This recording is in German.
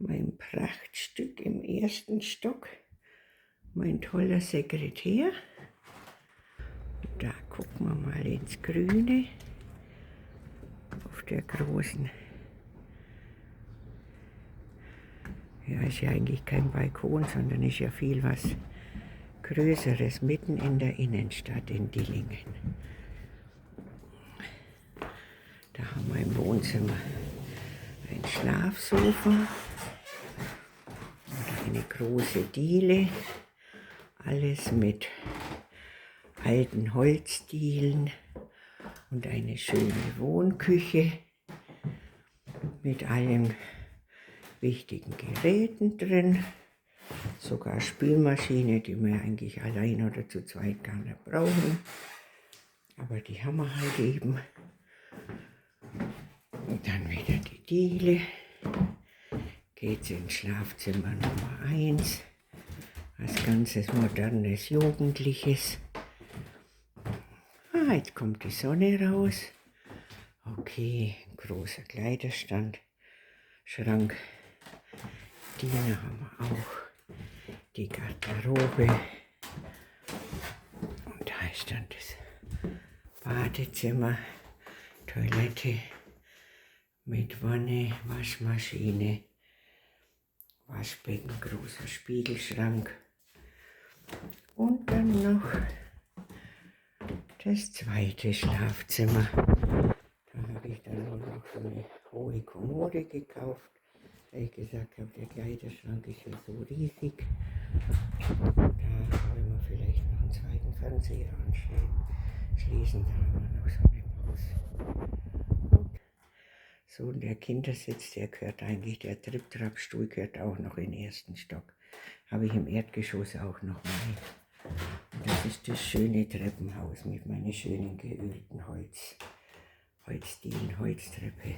mein Prachtstück im ersten Stock, mein toller Sekretär. Da gucken wir mal ins Grüne, auf der großen, ja, ist ja eigentlich kein Balkon, sondern ist ja viel was Größeres, mitten in der Innenstadt in Dillingen. Da haben wir im Wohnzimmer ein Schlafsofa und eine große Diele, alles mit alten Holzdielen und eine schöne Wohnküche mit allen wichtigen Geräten drin, sogar Spülmaschine, die wir eigentlich allein oder zu zweit gar nicht brauchen, aber die haben wir halt eben. Und dann wieder die Diele, geht's ins Schlafzimmer Nummer 1, was ganzes modernes, jugendliches. Ah, jetzt kommt die Sonne raus. Okay, ein großer Kleiderstand, Schrank, Diener haben wir auch, die Garderobe. Und da ist dann das Badezimmer, Toilette mit Wanne, Waschmaschine, Waschbecken, großer Spiegelschrank. Und dann noch das zweite Schlafzimmer. Da habe ich dann nur noch so eine hohe Kommode gekauft. Da ich gesagt habe, der Kleiderschrank ist ja so riesig. Da wollen wir vielleicht noch einen zweiten Fernseher anschließen. Da haben wir noch so eine Pause. So, und der Kindersitz, der gehört eigentlich, der Tripp-Trapp-Stuhl gehört auch noch in den ersten Stock. Habe ich im Erdgeschoss auch noch mal. Und das ist das schöne Treppenhaus mit meinen schönen geölten Holzdielen, Holztreppe.